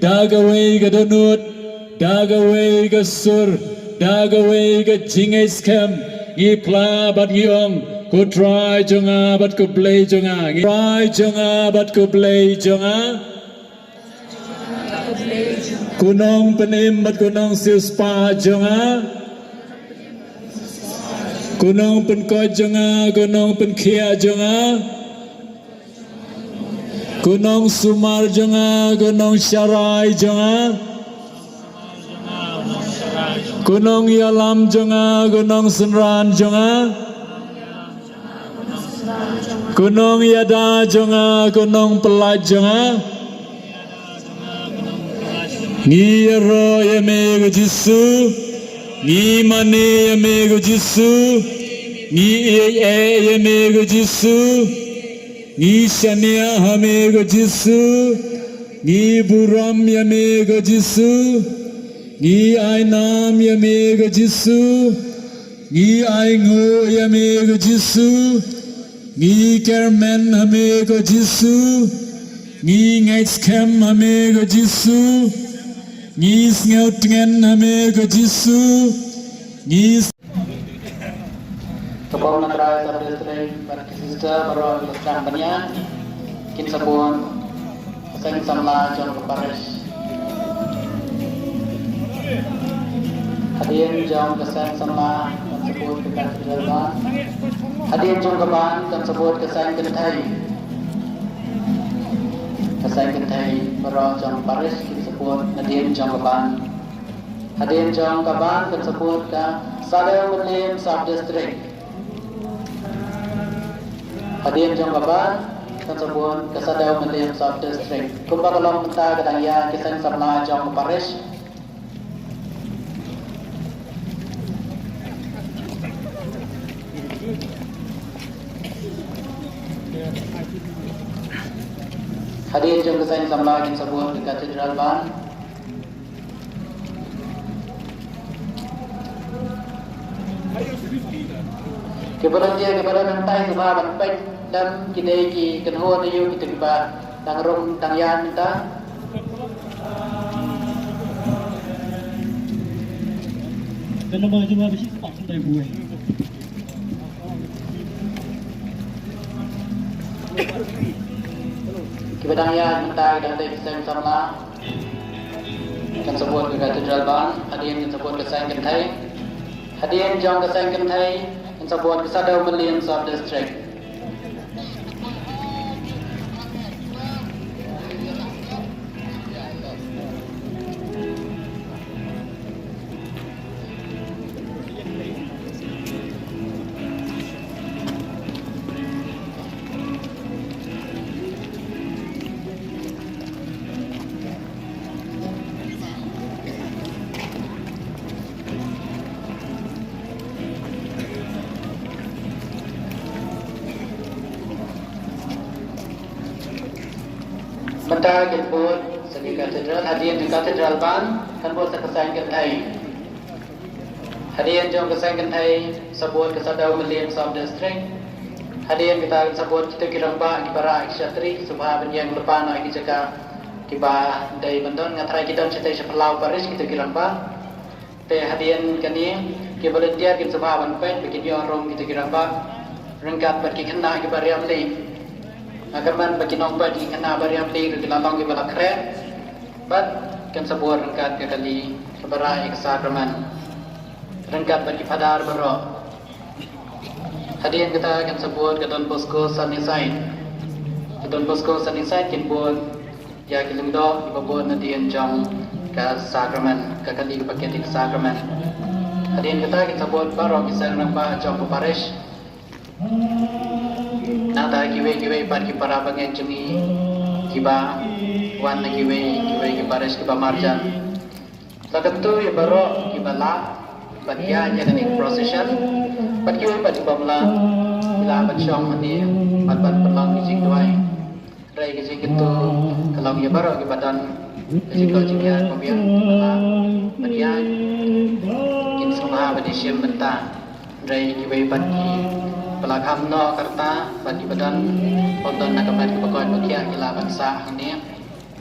dagaway ka donut, dagaway ka sur, dagaway ka jingais kem, ngipla bat ngiong, ku try jonga bat ku play jonga, try jonga bat ku play jonga, kunong penim bat kunong sispa jonga, kunong pen ko jonga, kunong pen kia jonga, kunong sumar jonga, kunong syarai jonga, kunong yalam jonga, kunong senran jonga, kunong yada jonga, kunong pelaj jonga, ngi ro yame go jisu, ngi mane yame go jisu, ngi e yame go jisu, ngi shania hame go jisu, ngi buram yame go jisu, ngi ainam yame go jisu, ngi aingo yame go jisu, ngi kermen hame go jisu, ngi ngaits kem hame go jisu, ngi ngau tengen hame go jisu, ngi Kepala Negara Sabdestri Barkisista Baru Lestang Banyak Kin Sabun Seng Samla John Keparis Hadirin John Keseng Samla Dan sebut ke Katedral Hadirin John Keban Dan sebut Keseng Kentai Keseng Kentai Baru John Keparis Kin sebut Hadirin John Keban Hadirin John Keban Dan sebut ke Sadar Muslim Sabdestri Hadirin jong kaban tersebut kesadau Muslim South District. Kumpa kolom kita kedaya kisah sama jong Paris. Hadirin jong kisah sama tersebut di Katedral Ban. Kepada nantai sebab baik dan kita iki kenho na yu kita kiba tang rom tang yan ta Kalau mau cuma besi sepak dari buai. kiba tang yan ta dan tay kisah sama kan sebut ke Katedral Ban hadirin sebut ke Sang Kentai hadirin jong ke Sang Kentai sebut kesadau Muslim South District. Mentah Gilbut segi Katedral hadirin di Katedral Ban kan buat sekesang Kentai hadirin jom kesang Kentai sebut kesadau Muslim South District hadirin kita sebut kita kiramba kibara isyatri subha yang lepan lagi jaga kiba dari bendon ngatrai kita cerita sepelau Paris kita kiramba te hadirin kani kibolentiar kin subha ban pen bikin yo rom kita kiramba rengkat bagi kena kiba riamli agar man bagi nombat di kena bariam li ke lalong ke balak keren bat kan sebuah rengkat ke kali keberai ke sakraman rengkat bagi padar baro hadirin kita kan sebut ke Don Bosco Sunnyside ke Don Bosco Sunnyside kin buat ya kilingdo ibabot na diyan jong ke sakraman ke kali ke paket ke sakraman hadirin kita kan sebut baro kisah nambah jong ke Paris nata kiwe par ki para bangen jemi kiba wan na kiwe Paris kiba marjan lakantu ya baro kiba la batia nya ni procession pat kiwe pat kiba mala ila bat syong ni pat pelang ki duai rai ki gitu kalau ya baro kiba dan jika jika mobil la batia kin semua badi syem benta rai kiwe pat ki pelakam no karta bagi badan ponton nak kembali ke pokok bagia gila bangsa ini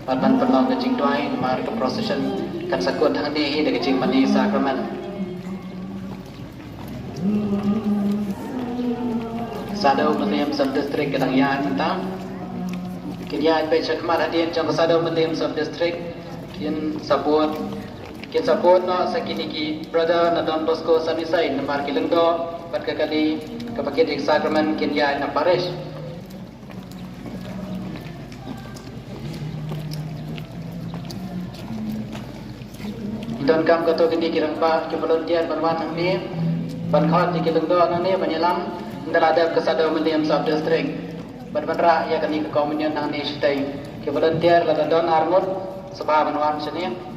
Batman penlong kecing doai mari ke procession kan sakut hang di kecing mani sakramen. Sadau Muslim Sub-District Kedang Yai Mentang Kin Yai Pei Chakmat Hadian Jong Sadau Muslim Sub-District Kin support no sakiniki brother na Don Bosco Samisai Namar Kilengdo Pat Kakali Kapakit Ik Sacrament Kin Yai na Parish Don Kam Kato Kini Kirang Pa Ki volunteer Banwan Hang Ni Ban Khot Di Kilengdo Nang Ni Banyalam Daladap Kesadau Muslim Sub-District Berbandra ya kini ke komunion nang ni sitai ke volunteer lada Don Armut Sabah Banwan sini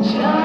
Just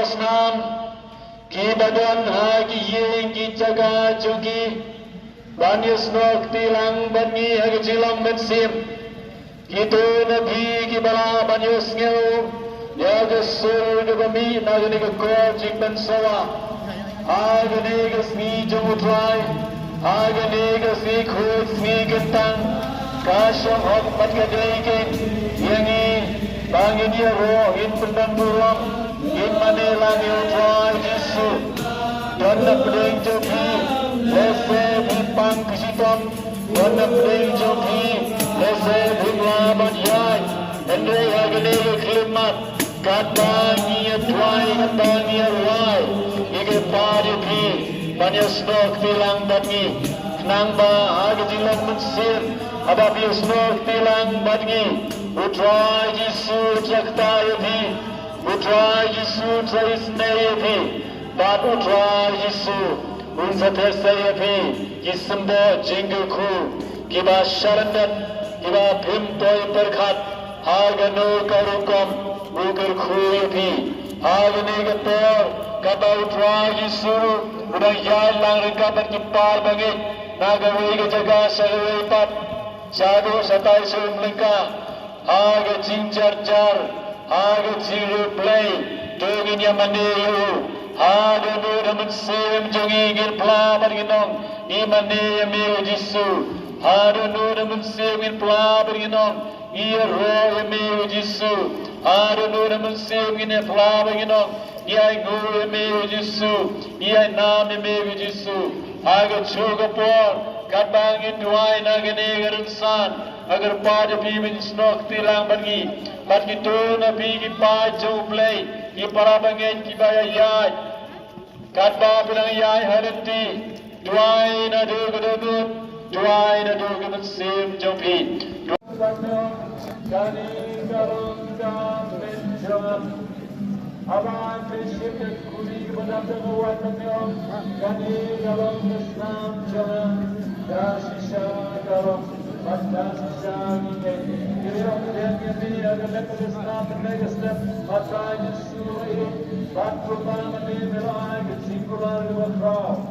Rosnan, ki badan hagi yeng ki jaga jogi, banyus nok tilang bangi hagi jilang mensim, kita nabi ki bala banyus ngeu, ya gesul ke bumi nagani ke kojik ben sawa, agani ke sni jomutrai, agani ke sni khut sni kentang, kasyong hok pat kadaikin, yangi bangin ya roh in pendang buram, in manelang utrai jisu, dan pedeng jogi, lese bipang kesitom, dan pedeng jogi, lese bimlaban yai, hendai agani ke klimat, katangi utrai, katangi rai, ike padi pi, banyak stok tilang bangi, nang ba agi jilang mensir, ababi stok tilang bangi, utrai jisu traktai pi, utrai jisu traisnei pi, bat utrai jisu, unsatesai pi, jisembo jingguku, kiba syarandat, kiba pimpoi berkat, aganu karukom, ukur kuyu pi, agani ketor, kata utrai jisu, udah jalan rengkapan kipal bangit, nagawai ke jaga sagawai pat, sadu satai surum lengka, aga cincar jar, aga ciru play, tungin yang mandiyu, aga nuda mensim jongi ngir pelabar ginong, imane yamiu jisu, aga nuda mensim ngir pelabar ginong, iya roh yamiu jisu, aga nuda mensim ngir pelabar ginong, iya nguru yamiu jisu, iya nam yamiu jisu, aga chuga por, katbangin duai nagane gerunsan, agar pada pimin snok tilang bagi, bat gitu nabi ki pa jauh play, ki para bangen ki baya yai, katba bilang yai harenti, duai na do gedut, duai na do gedut sim jauh pi. Kani garung jam benjam, aban biship kuli badam dengan menyom, kani garung Islam jam, dasisha garung. Batas jangine, kira kerjanya ini agar lepas Islam berlegaslah, matanya surai, batu pamane melai kecikular berkau,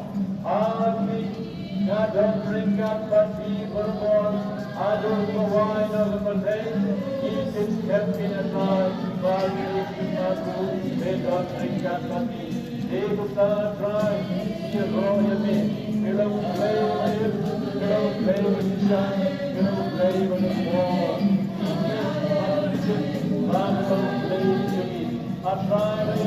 api kadang peringkat pasti berbon, adul kawai nak berdei, ikut kepingan naik, bagi aku beda peringkat pasti, debuta try, hero ini, film play, film play berjaya. Play with the ball. I try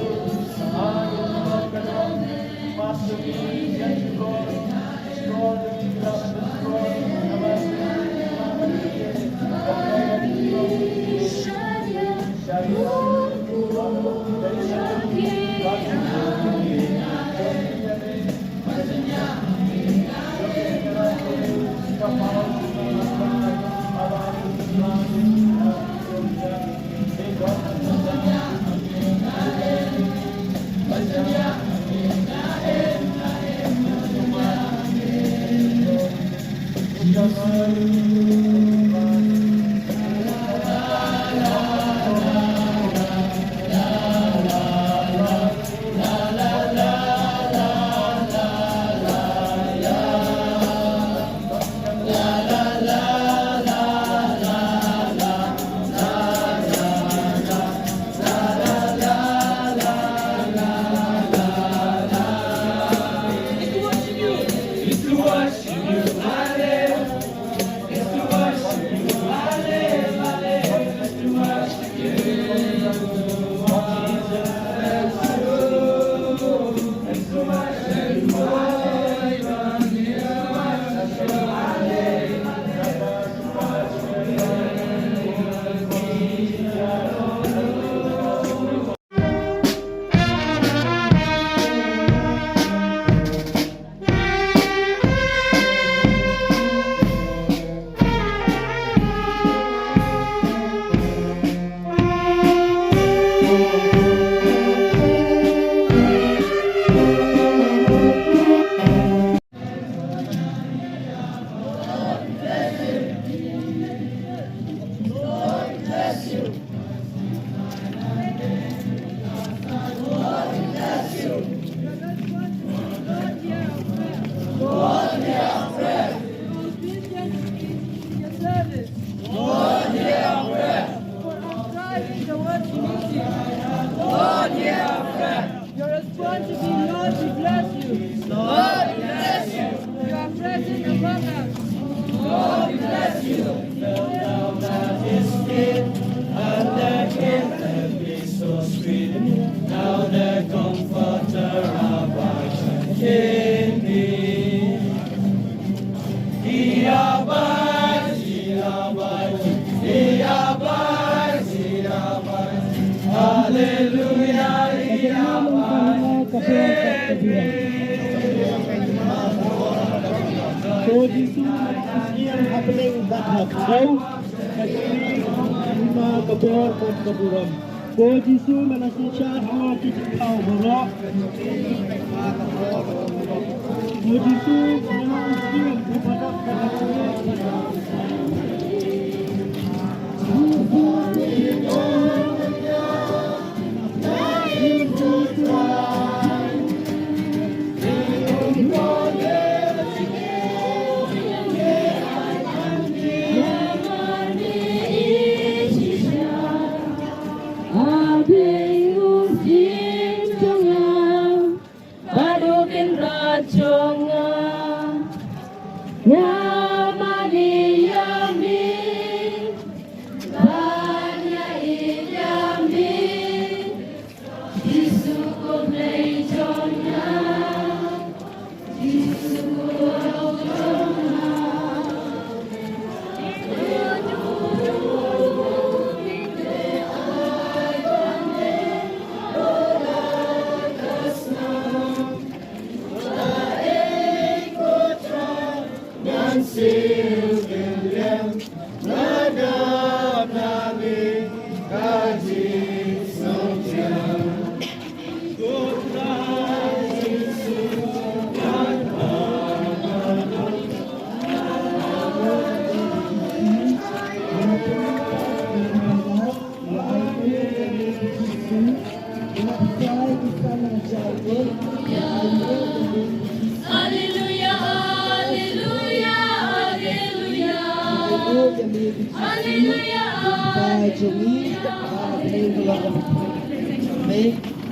the Comforter abides in me. He abides, He abides, He abides, He abides. Hallelujah, He abides in me. So this is yang happening that now. Lima kabor kot kaburam. Ko Jisu manasya Allah kita tahu bahwa Ko Jisu memang kepada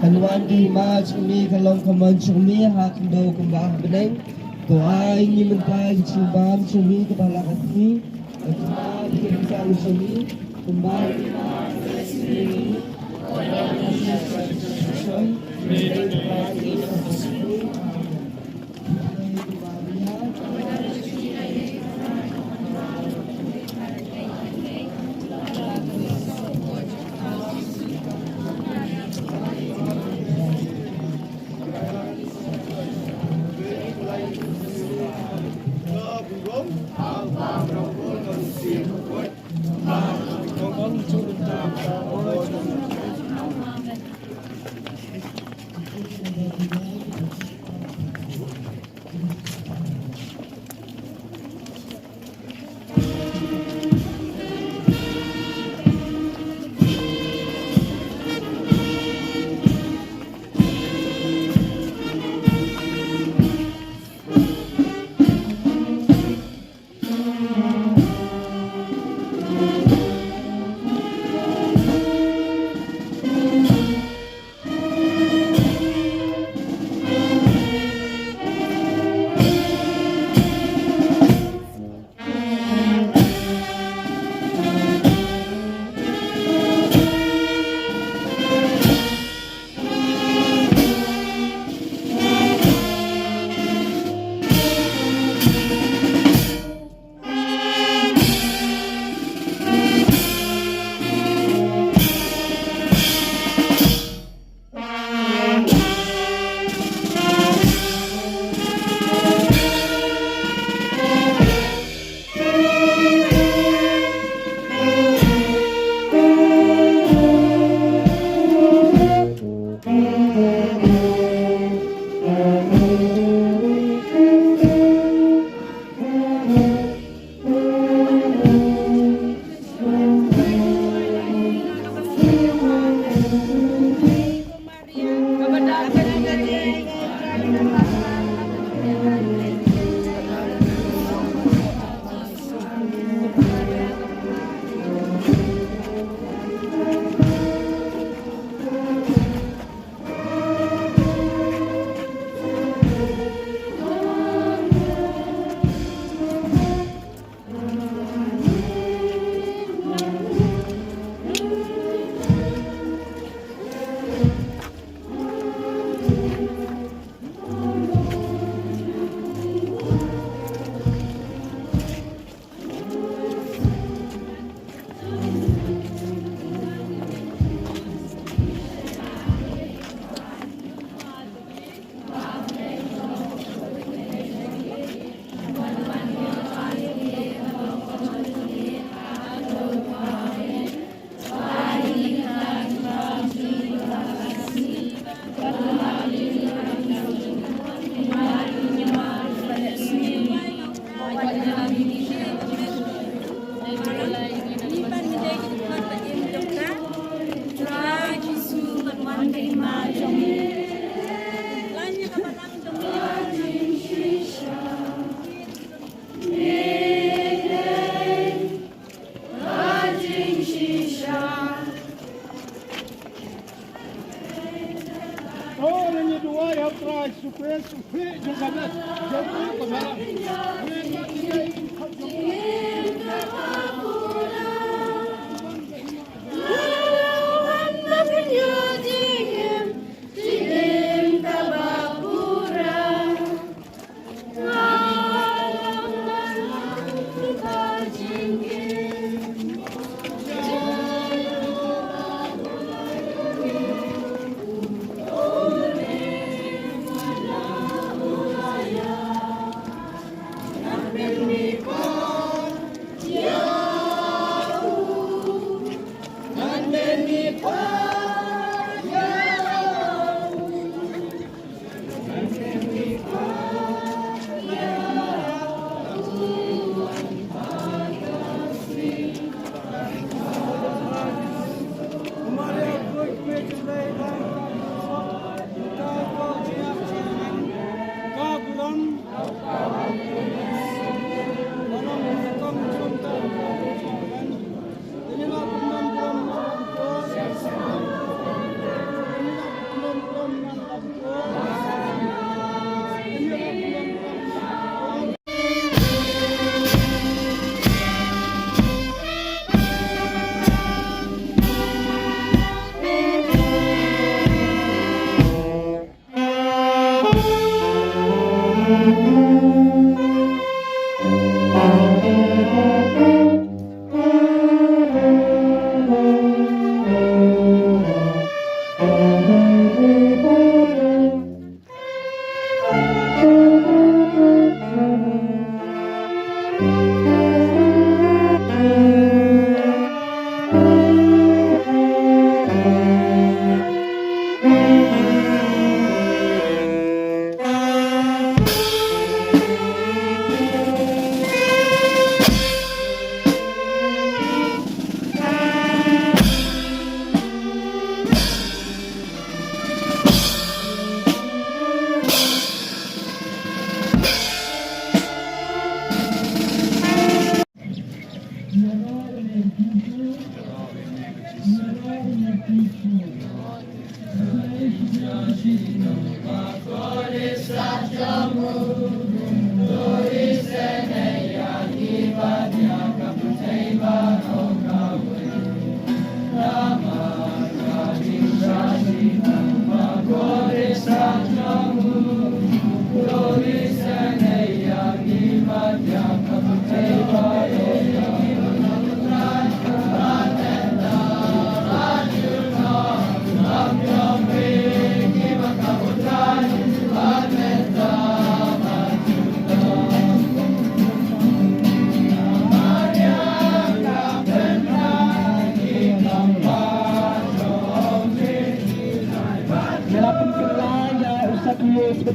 Kanuan di maj umi kalong kaman cumi hak do kumbah beneng doa ingin mentai cimbam cumi kepala kami kepala kita cumi kumbah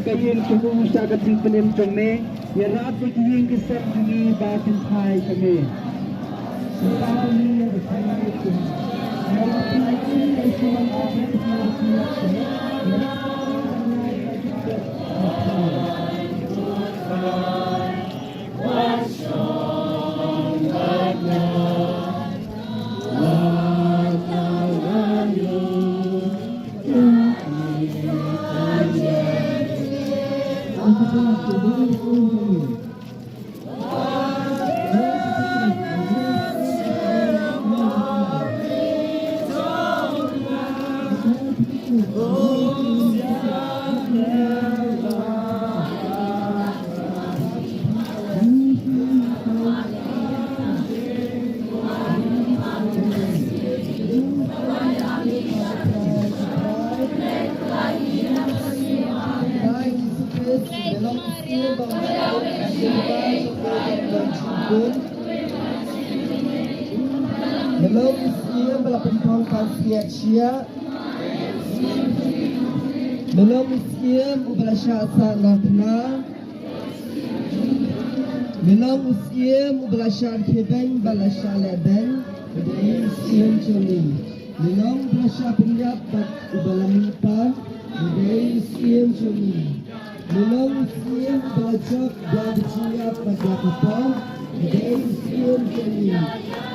Kayin kuhu sa kating penim kami, ya rat kayin kesep kami batin hai kami. Sebab ni ada saya itu. Kalau ini cuma ada Belum usia melapangkan siap-siap. Belum usia membelasah nakna. Belum usia membelasah keben belasah leben. Belum usia cumi. Belum belasah penyap tak ubalamita. Belum usia cumi. Belum usia belajar dan siap pada apa. Belum usia cumi.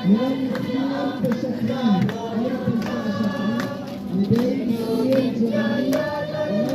Belum usia bersyakat. Belum usia bersyakat. Belum usia cumi.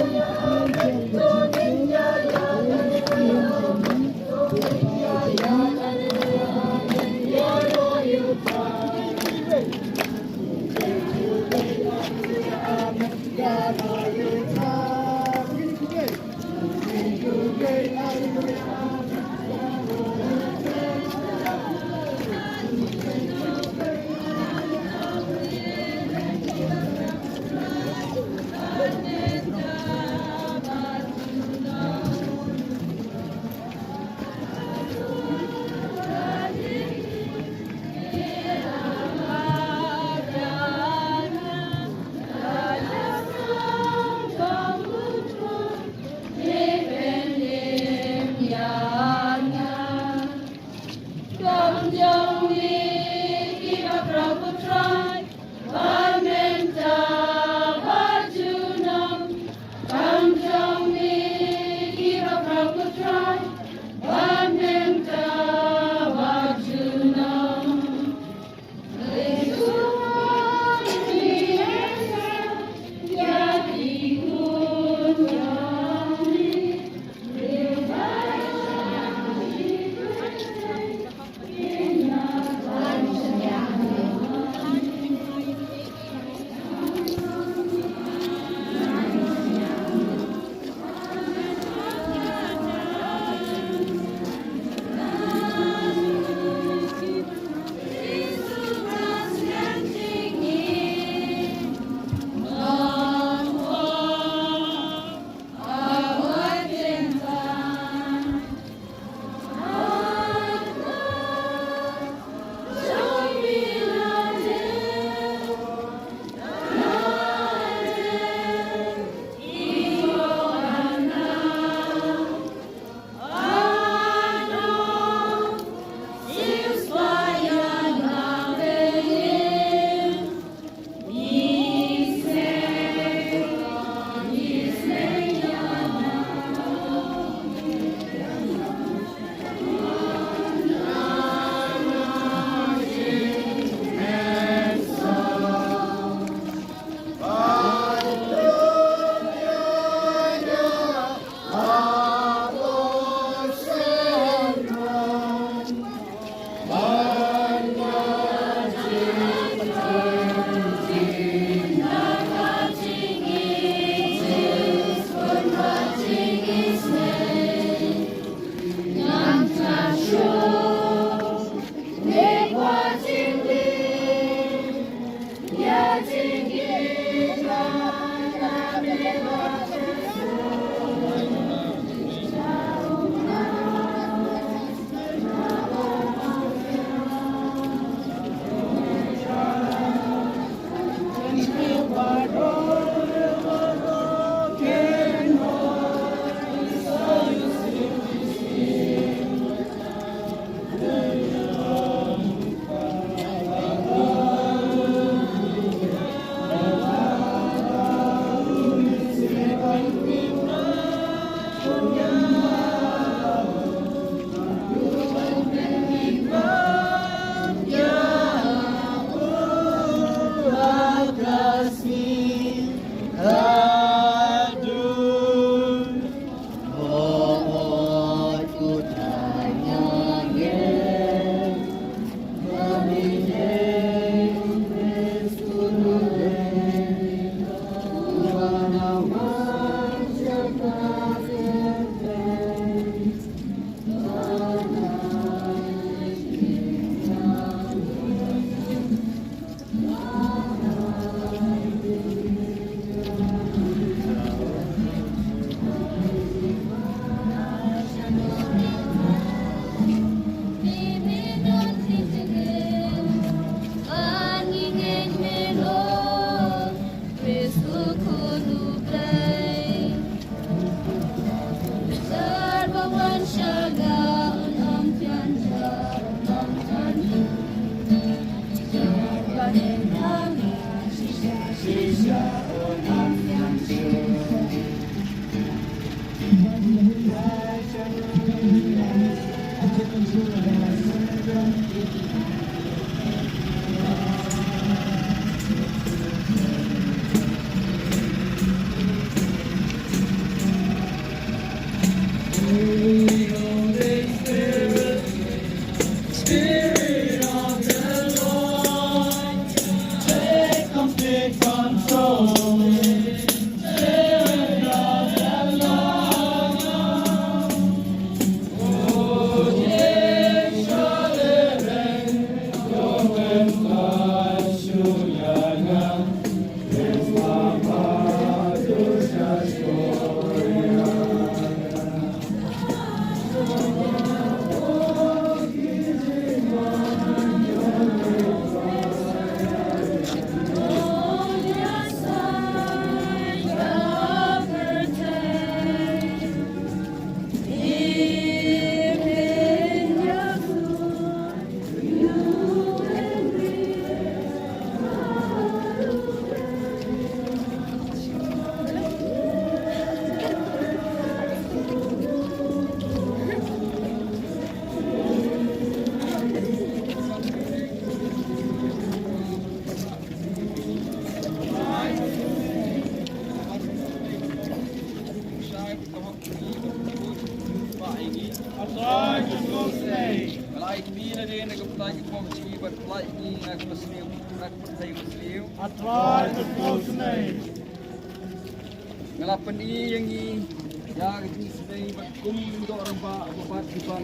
Ngelapan yang ini ya ini sedang berkum untuk orang bapak depan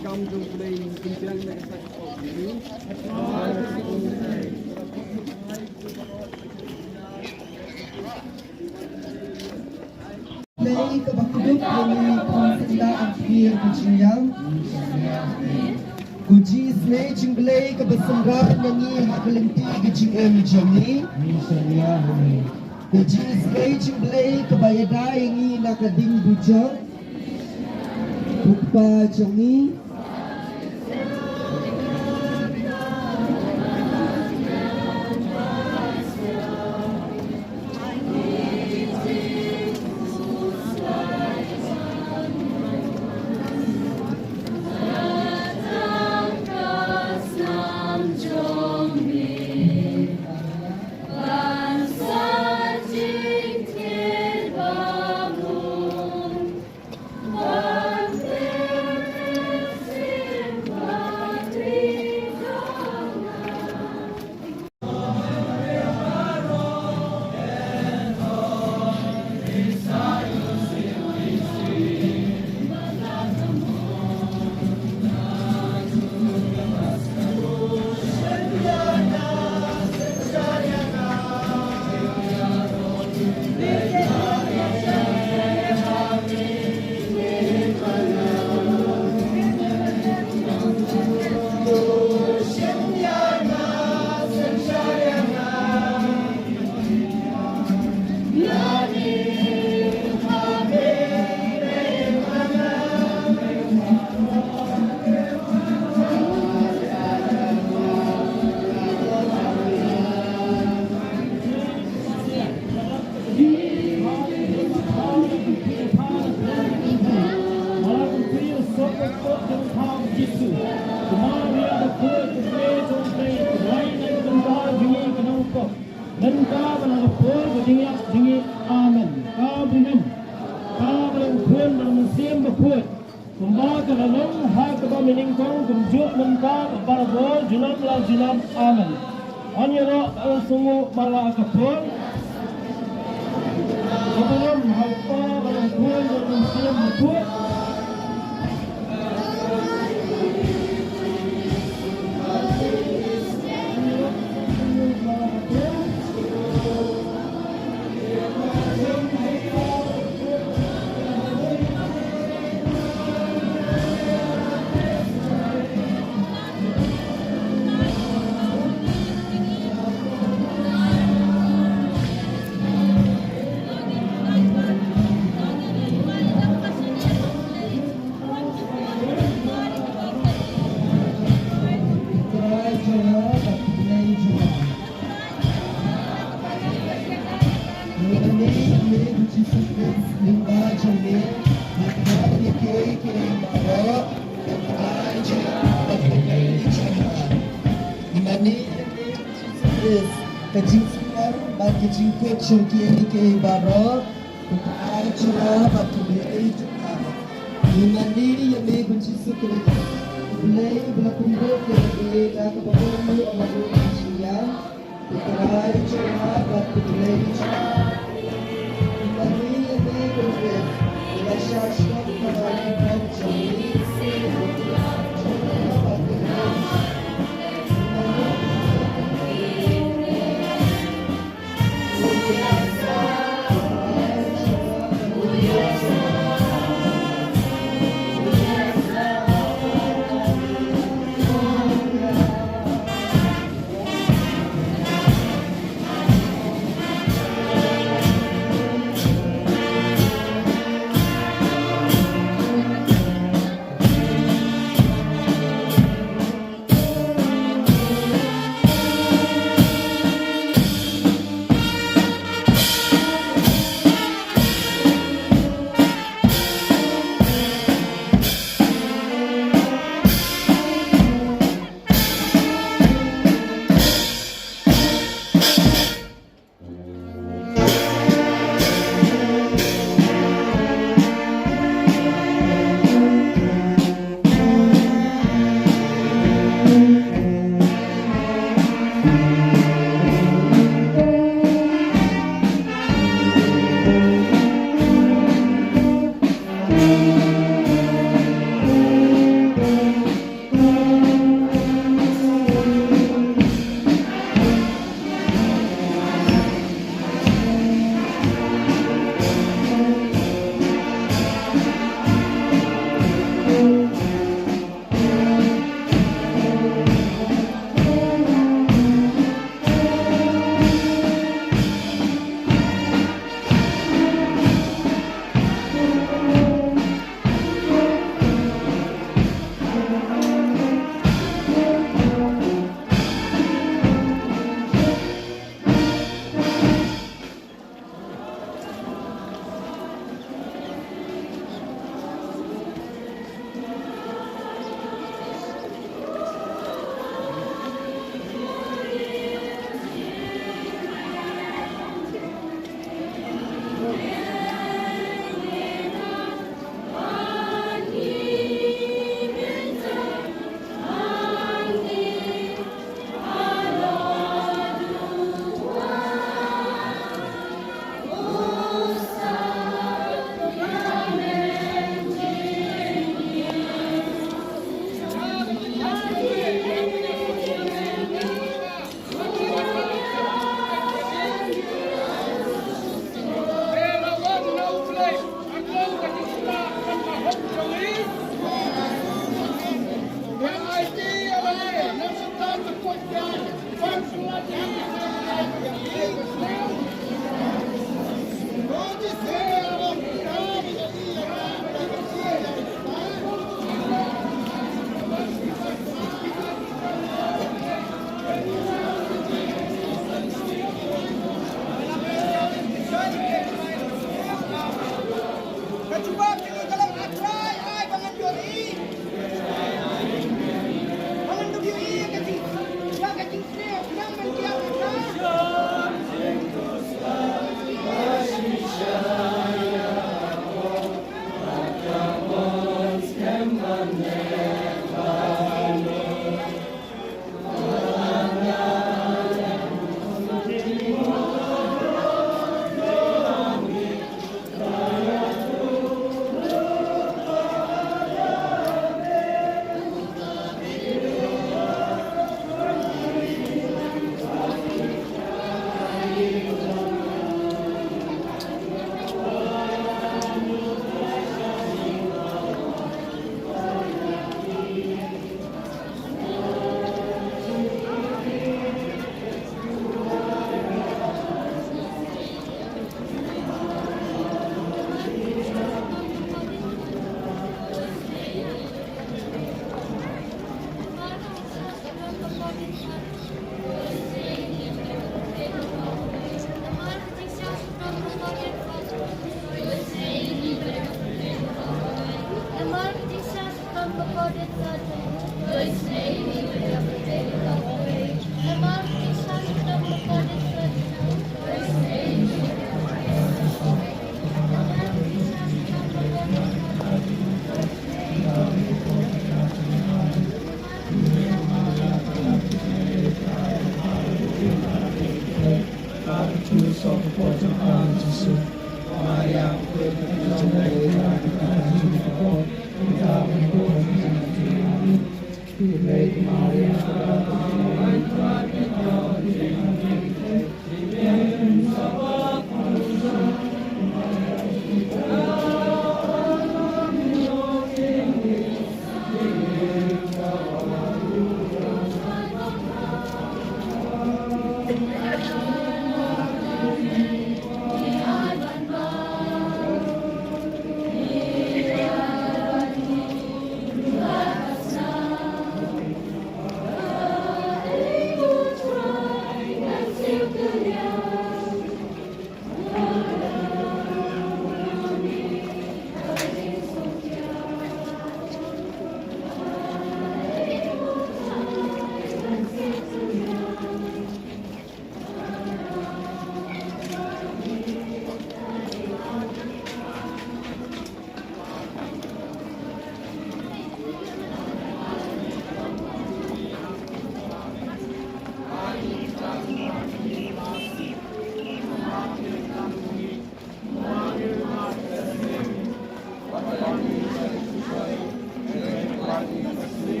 kampung play kemudian mereka ini Play kabakuduk ini konsenda akhir kucingyang Kuji snake cingglay kabasanggap nyanyi hakalinti gijing jami Kuji snake cingglay kabayada yangi nakading bujang Bukpa jami Amen. Anyara sungu mala kapur. Sebelum hampa dalam kuil dan musim kapur. kecil kecil ke barat, kutai cerah batu beli cerah. Imani yang mengunci sekali, mulai berkumpul ke dah kepada mu amalu siang, kutai cerah batu beli cerah. Imani yang mengunci, ia syarsyat kembali kembali.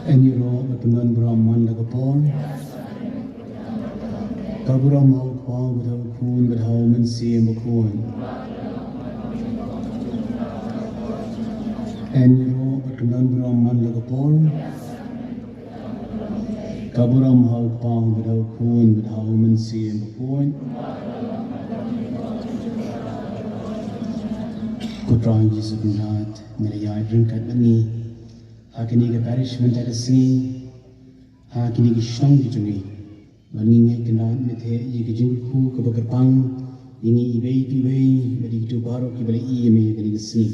Eniro betungan Brahman lagapon Kaburam hau kwa budhau kun budhau mansiyam bakun Eniro betungan Brahman lagapon Kaburam hau kwa budhau kun budhau mansiyam bakun Kutrang Yesus Nat Merayai Ringkat Bangi Hakini ke parish mentarasi, hakini ke shang di jungi, bangi ngai kenal methe ye ke jingku ke bagerpang, ini ibai pibai bagi tu baru kibali ime kini kesini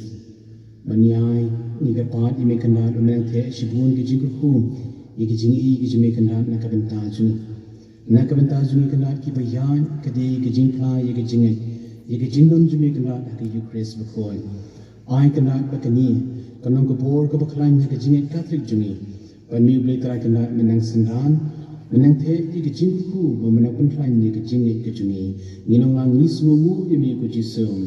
banyai ni kepat ime kenal menang the sibun ke jingku iki jingi iki jime kenal nak bentar juni kenal kibayan kedi ke jingkla iki jingai iki jingdon jime kenal ke Eucharist bekoi ai kenal bakani kanong ke bor ke baklan ke jingai Catholic juni bani boleh try kenal menang sendan menang the iki jingku menang pun lain iki jingai ke juni nginongang ni semumu ime ku jisung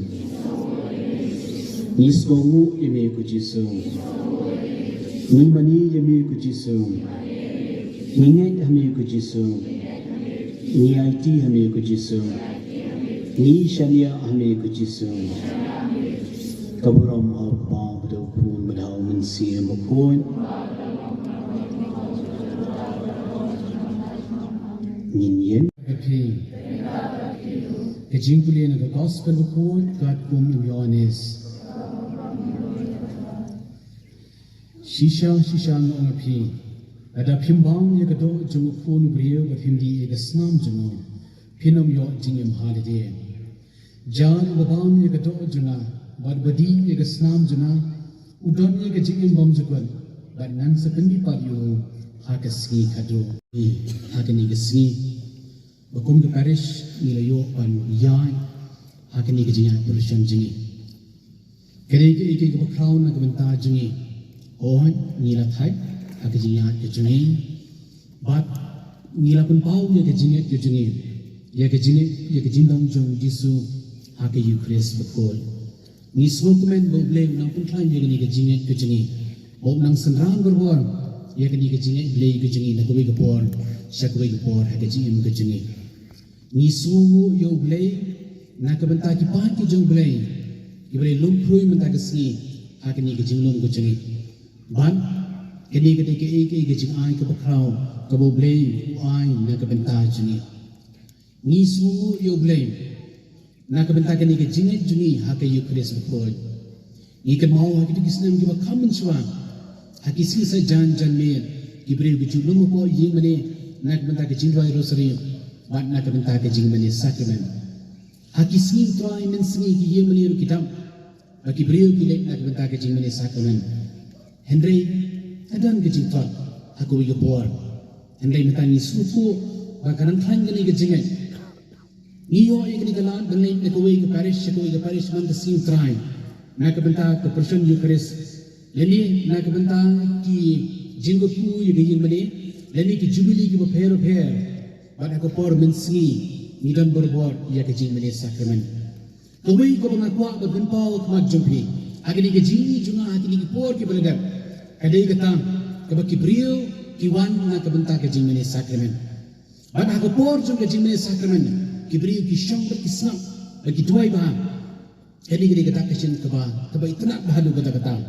ni semumu ime ku jisung ni mani ime ku jisung ni ngai ime ku jisung ni IT ime ku jisung ni sharia ime ku jisung kaburam apa betul pun medau mensi mukun Nyin Happy Kejingkulian of the Gospel Report God Kum Yohanes Shisha Ngapi Ada Pimbang Yagado Jungfun Brio with him the Egasnam Juno Pinam Yo Jingim Holiday Jan Babam Yagado Juna Badbadi Egasnam Juna Udon Yagajingim Bomjukwan But Nan Sapendi Padio Hakaski Kado Hakani Gasni Bakum ke parish nilayo pan yai hakani ke jingat perusahaan jingi kere ke ike ke bakraw na kebenta jingi ohan nila thai hak jingat ke jingi bat nila pun pau ya ke jingat ke jingi ya ke jindam jong jisu hak Eucharist bekol ni semua komen boble nang pun klaim ya ke jingat ke jingi bob nang senran berbor ya ke jingat blei ke jingi na kowe ke por syakwe ke por hak jingim ke jingi ni sumu yo blei na ka benta ki pa ki jong blei ki blei lum phrui menta ka si ha ka ni ka jing lum ko changi ban ke ni ka de ke ke jing ai ka bakrau ka bo blei ai na ka benta changi ni sumu yo blei na ka benta ka ni ka jing jungi ha ka Eucharist ko ni ka mau ha ki kisnam ki ba khamun chwa ha ki si sa jan me ki blei ki lum ko ying mane na ka benta ka jing roi rosary Bat nak bentar ke jing mani sakramen. Haki singi try men singi ki ye mani ru kitam. Bagi beliau kilek nak bentar ke jing mani sakramen. Henry adan ke jing try. Aku wi gepor. Henry metani sufu bakaran thain gani ke jingai. Ni yo ek ni galan benai ne ko wi ke parish man ke sing try. Nak bentar ke person Eucharist. Leni nak bentar ki jinggo pu ye jing mani. Leni ki jubilee ki pher. But aku por mensi nidan berbor ia kejing meni sakramen. Kawai ko mengakwa berbenpau kemat jumpi. Agni kejing junga agni ki por ki beledap. Kadai kata kabaki brio ki wan na kabenta kejing meni sakramen. But aku por jum kejing meni sakramen. Ki brio ki syong ki snap ki tuai ba. Kadai kata keshin kaba itna bahalu kata.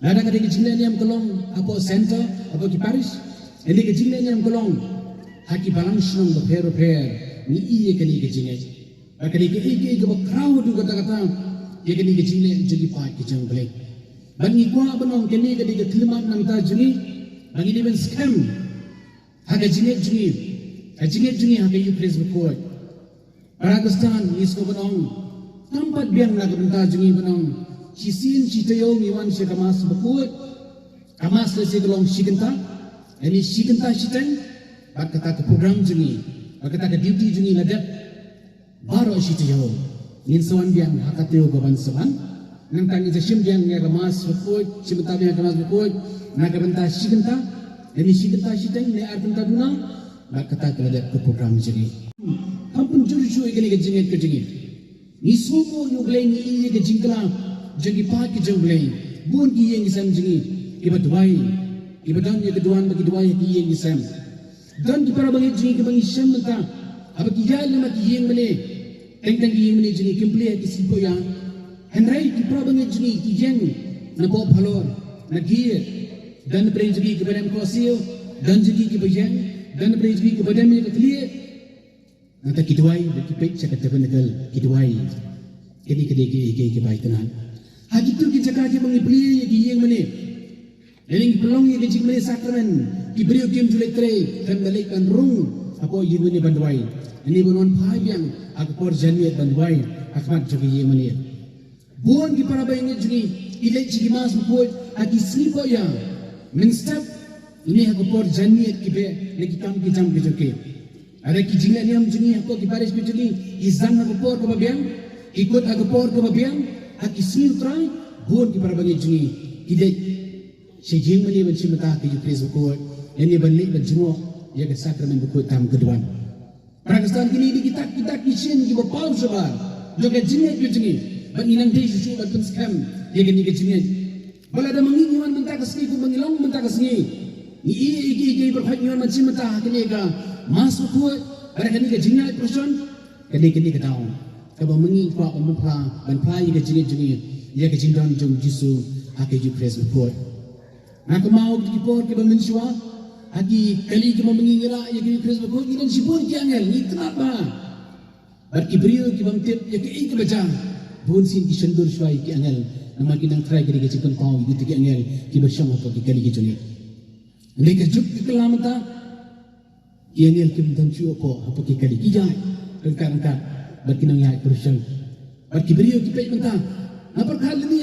Lada kadai kejing ni am kolong apo center apo ki parish. Kadai kejing ni am kolong haki balang senang berper ni iye kali ke jingai kali ke ike bakrau tu kata ye kali ke jingai jadi pai ke jang blek bani kwa banong kali ke klimat nang ta jingi bagi ni ben scam haga jingai haga Eucharist bekoi Pakistan isko banong tempat biang nak benta jingi banong cisin citayo miwan se kamas bekoi kamas le se gelong sikenta ini sikenta siteng kata ke program jungi, kata ke duty jungi ladap, baru asyik jauh. Nin sawan biang hakateo kawan sawan, nang tangi jasim biang nga kamas berkoi, cimta biang kamas berkoi, nak benta sikenta, ini sikenta siteng ne arbenta duna, kata ke ladap ke program jungi. Kampun juru ikani ke jinget ke jingi. Ni semua yang boleh ni ini ke jingkala, jungi pagi jauh boleh, bun ki yang isam jingi, ibat duai, ibadan yang keduan bagi duai ki yang isam. Dan di para bangi jingi ke bangi syam menta apa ki jal ma ki yeng mene teng ki yeng mene jingi kimple ki sipo ya henrai di para bangi jingi ki yeng na bo phalor na gier dan pre jingi ke badam kosio dan jingi ke bayang dan pre jingi ke badam ke klie nata ki duai ki pek chakat benegal ki duai ini ke baik tenan haji tu ki jaga ki bangi plie ki yeng mene Leling pelong ye kejing mene sakramen ki brio kim julek tre kan dalek kan rung apo yini bandwai ini bonon pai biang aku por janiat dan wai akmat jogi ye mania buon ki para bayang juni ile jigi mas buat aki slipo ya min step ini aku por janiat ki be lagi kam ki jam ki joki ada ki jingla niam juni aku ki baris ki juni izang aku por ko biang ikut aku por ko biang aki sil try buon ki para bayang juni ile sejing mani ban simata ki jukris buat ini balik ban jeno ya ke sakramen buat tam keduan Pakistan kini di kita kisien ki bapau sabar joget jinget juni ban inang dei susu ban penskam ya gini ke jinget bala ada menginguan mentah kesni ku mengilong mentah kesni ni iki berfanyuan macam mata kini ka masuk ku ada kini ke jinget person kini ke tahu ka mengi ku ban plai ke jinget juni ya ke jindan jong jisu hake ju pres report nak mau ki por ke mensua Hagi kali kita mengira ya kita Kristus berkata kita sibuk kiangal ni kenapa? Berkibriu kita bangkit ya kita baca bun sin kisendur suai kiangal nama kita try kita cikon kau itu kiangal kita bersama apa kali kita ni. Mereka juk kelamata kiangal kita dan siapa apa kali kita angkat berkinang ya Kristus. Berkibriu kita mentah apa kali ni?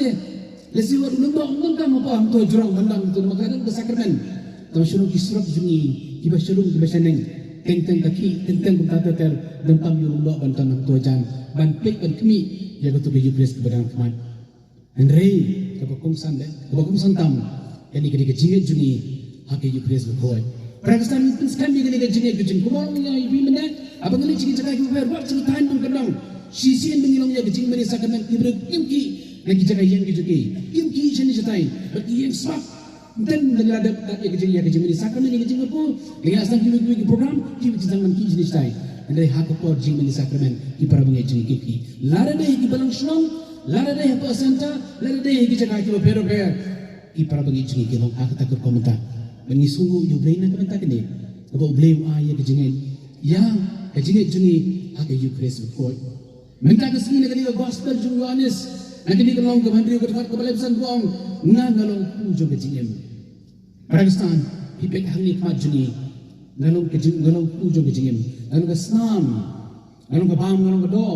Lesi waktu nembang apa tu jurang bandang tu makanan kesakramen. Tahu syurung kisrok jungi, kiba syurung kiba seneng, tentang kaki, tentang kumtata ter, dempam yurung dok bantan nak tuajan, ban pek ban kemi, ya kau tu baju pres kebadan kemat. Andrei, kebakum santam, kini kini kejinget jungi, hake ju pres berkoi. Pakistan itu sekali kini kejinget jungi, kumau ya ibu mana, apa kali cakap cakap ibu berbuat cerita yang kedong, sisian mengilong ya kejing mana sakramen kibra kimki, lagi cakap yang kejuki, kimki jenis cetai, bagi yang sebab. Dan dengan ada kerja ini sakramen ini kerja apa? Dengan asal kita program kita jangan kita jenis tay. Andai hak apa jing ini sakramen kita para mengaji kita. Lara deh kita balang senang, lara deh apa asanta, lara deh kita cakap kita pero kita para mengaji kita hak tak berkomentar. Bagi sungguh you brain nak komentar ni. Apa boleh ayah kerja ini? Ya kerja ini hak you Chris berkoi. Minta kesini nak kita gospel jung Yohanes. Nanti ni kalau kita handri kita kembali pesan buang, ngalong pujo kejingem. Pakistan, pipek hari kat juni, ngalong pujo kejingem, ngalong kesnam, ngalong kebam, ngalong kedo,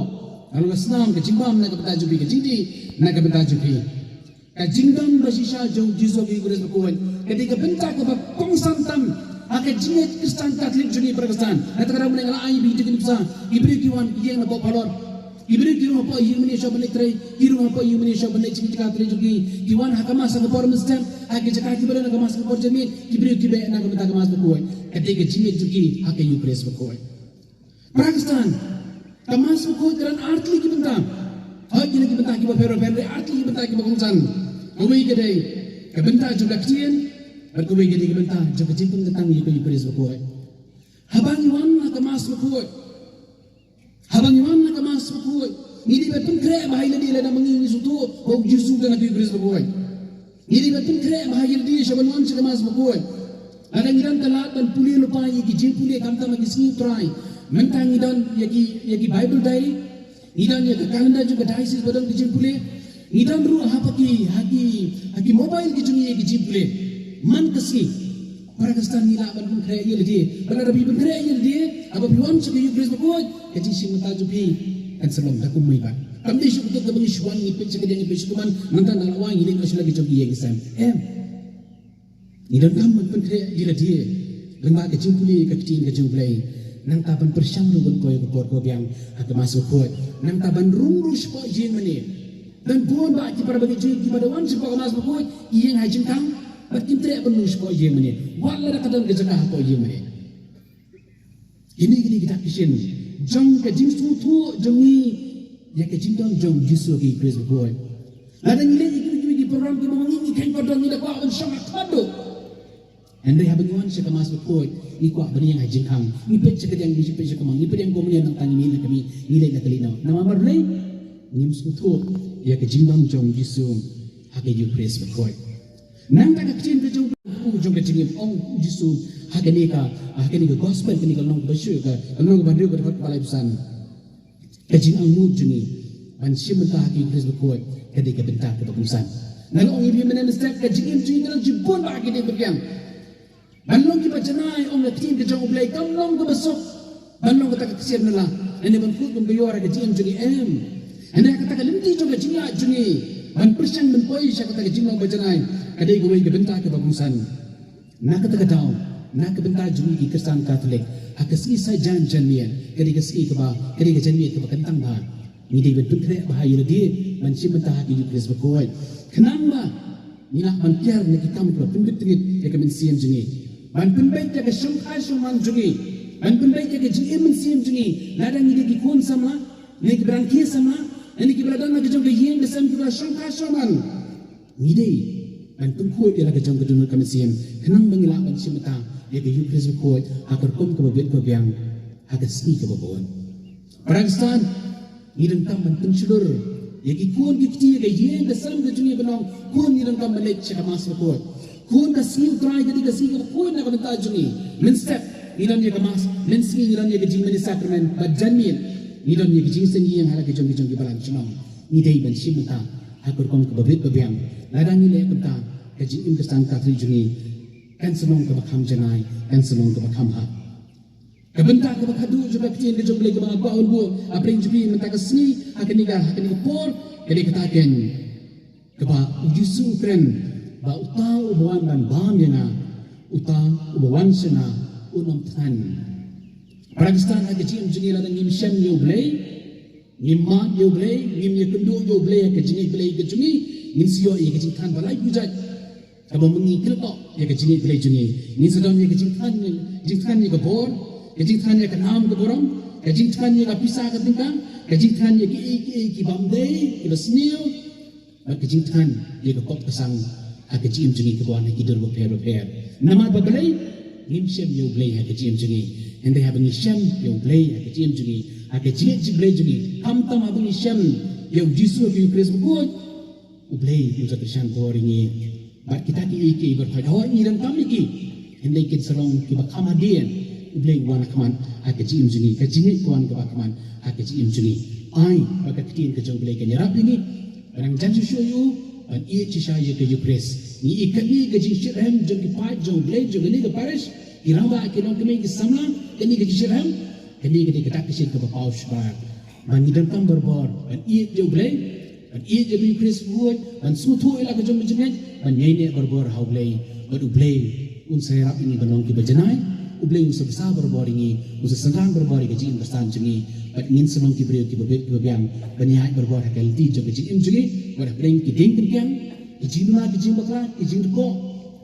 ngalong kesnam kejimbam nak kebetal jubi kejidi, nak kebetal jubi. Kejingdam bersisa jauh jiso ki kuris berkuat. Ketika bentak kebapong santam, akan jinget Kristen Katolik juni Pakistan. Nanti kalau menengah ayi bihi juni besar, ibri kiwan yang nak bawa palor. Iberi kira apa yang Indonesia benar terai, kira apa yang Indonesia benar cakap terai juga. Kiwan hakamas ang kapor Muslim, hake cakap kita benar hakamas kapor jamin, iberi kibe nak kita hakamas berkuat. Ketika jinget juga hake Ukraine berkuat. Pakistan, hakamas berkuat kerana arti kita bentang. Hak kita bentang kita pero arti kita bentang kita bangsan. Kawai kedai, kebentang juga kecil, berkawai kedai kebentang juga jimpun tentang Ukraine berkuat. Habang Iwan hakamas berkuat. Habang Iwan nak kemas berkuat. Ini betul kerja bahaya dia lada mengingi suatu. Kau justru dan aku beres berkuat. Ini betul kerja bahaya dia sebenarnya cakap kemas berkuat. Ada ngiran telat dan pulih lupa yaki jin pulih kamta magi sini try. Mentang ngidan yaki Bible diary. Ngidan yaki kalender juga diocese badan jin pulih. Ngidan ru apa haki mobile kijungi yaki jin pulih. Man kesini. Pakistan ni lah bandung kerja ia dia. Kalau ada bimbing kerja ia dia, apa biwan cakap ia beres berkuat. Kaji si mata jubi kan sebelum tak kumai ban. Kami isu betul kami isuan ni pecah dia ni pecah kuman mantan dalam wang ini masih lagi jogi yang sam. Ni dan kami pun kerja ia dia. Lembah kejumpuli kecil kejumpulai. Nang taban persang dengan kau kau yang akan masuk kuat. Nang taban rumrus kau jin mana. Dan buan bagi para bagi jin kepada wan sebab masuk kuat. Ia yang hajim kang. Batin teriak penuh kau je mana, walau dah kadang kejakah kau je mana. Ini kita kisah, jang kejim suatu jangi, ya kejim dong jang jisu ki Chris boy. Ada ni lagi kita program kita mengingi kain kadang ni dah kau akan sangat kado. Andai habang wan saya kemas boy, ni kau bani yang hajin kang, ni pecah yang di pecah kemang, ni pecah yang kau meniang tang ini nak kami nilai nak kelina. Nama marley, ni suatu, ya kejim dong jang jisu, hakai Chris boy. Nang tak kecil tu jom kecil Ong Jisu hakani ka gospel kini kalau nong bersyukur ka nong bandu berdekat balai pesan kecil angmu juni ban simenta haki Kristus berkuat ketika bentak ke pesan nang ong ibi menen setiap kecil juni kalau jibun bagi dia berdiam ban long kita jenai ong kecil ke jauh belai kalau long ke besok Banong kata kesian nala, ane banfut membayar ke jim jungi em. Ane kata kelinti coba jinga jungi, ban persian menpoi saya kata jinga bajanai, kadai gue ke bentar ke bagusan. Nak kata kau, nak ke bentar jungi di Kristen Katolik, hakasi saya jan mian, kadai kasi ke bah, kadai ke jan mian ke kentang bah. Ni dia bentuk kena bahaya dia, mancing bentar hati Kristus berkuat. Kenapa? Ni nak mantiar ni kita mungkin penbetrit ya ke mensiam jungi. Ban penbaik ya ke syangkai syangman jungi. Ban penbaik ya ke jingi mensiam jungi. Ladang ni dia kikun sama, ni ke berangkir sama, ni ke beradaan nak kejong ke yang desam kita syangkai syangman. Ni dia. Ban pengkuat dia lah kejong ke dunia ke mensiam. Kenang mengilak mancing bentar ya ke Kristus berkuat. Hakar kom ke babit ke biang, hakar seni ke babuan. Pakistan. Irang kam bantung sulur, yaki kun gifti yaki yang dasam kejungi benong, kun irang kam balik cakap masuk kuat, kun kasih utrai jadi kasih kun nak bentar jungi, menstep irang yaki mas, mensi irang yaki jing meni sakramen, bajanmin, irang yaki jing sengi yang halak kejungi balan cunong, ni day bensi bentar, hakur kom kebabit babiang, ladang ni lek bentar, kejing im kesang katri jungi, kan senong kebakam janai, kan senong kebakam hak. Kebentar ke bakadu juga kecil ke jomble ke bangku awal bu apa yang jubi mentah kesini akan nikah por jadi katakan keba ujisu keren ba utau ubawan dan bam yana utau ubawan sena unam tan Pakistan ada kecil jenis ada ngim syam yoblay ngim mat yoblay ngim yakundu yoblay ke jenis yoblay ke jenis ngim siyo ye kecil tan balai bujat keba mengikil kok ye ke jenis yoblay jenis ngim sedang ye kecil tan ye ke por kajing tanya ke nam ke borong, kajing tanya ke pisah ke tingkang, kajing tanya ke ki bamdai, ke basnil, kajing tanya ke kop kesang, kajing jungi ke bawah nak tidur berper. Nama bagalai, ngimsem yo blay kajing jungi, hendak habang ngimsem yo blay kajing jungi, kajing jiblay jungi, tam habang ngimsem yo jisu yo Kristus berkuat, blay yo Kristus boringi, bat kita ki berkhidmat irang kami ki, hendak kita serong ki bakamadian. Ublay wan kaman hakajim jungi kajingi kuan ke bakaman hakajim jungi ai baka kitin ke jong blay ke nyarap ini barang janju shoyu an ie chisaya ke Ukres ni ikat ni gaji shirham jong ki pai jong blay jong ni ke parish iramba ke long kemai ke samla ni gaji shirham ni ke ketak ke ke bapau shbar man ni dampam berbor an ie jong blay an ie jong Ukres buat an sutu ila ke jong jengat an nyai berbor hau blay bad ublay un serap ini banong ki bajanai ublay usa bersabar boringi, usa senggang berbori kejin bersan jengi, bat ingin senong kibrio kibabit kibabiang, banyai berbor hakalti jog kejin jengi, wadah bring kiding kerjang, kejin ma kejin bakla, kejin reko,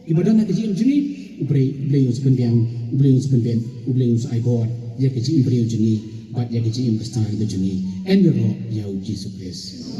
kibadana kejin jengi, ublay usa pendiang, ublay usa pendiang, ublay usa aibor, ya kejin brio jengi, bat ya kejin bersan jengi, endero yau Jesus Christ.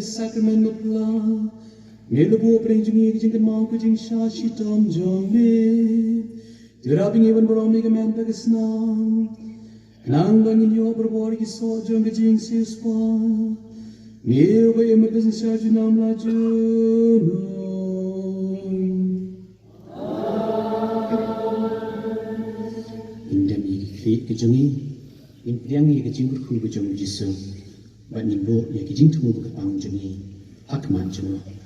Sacrament of love, may the poor bring to me, jing and mau, jing sha, she tom jong me. Derabing even beromi kemen pegesnam. Nang bangin yo berbori kisah jom kejing siuspa. Niu bayi mepesen syaju nam laju. Indem igi klik kejongi. Impriang igi kejing berkul kejong jisu. Bat nimbo ya kejing tunggu berkepang jongi. Hak man jongi.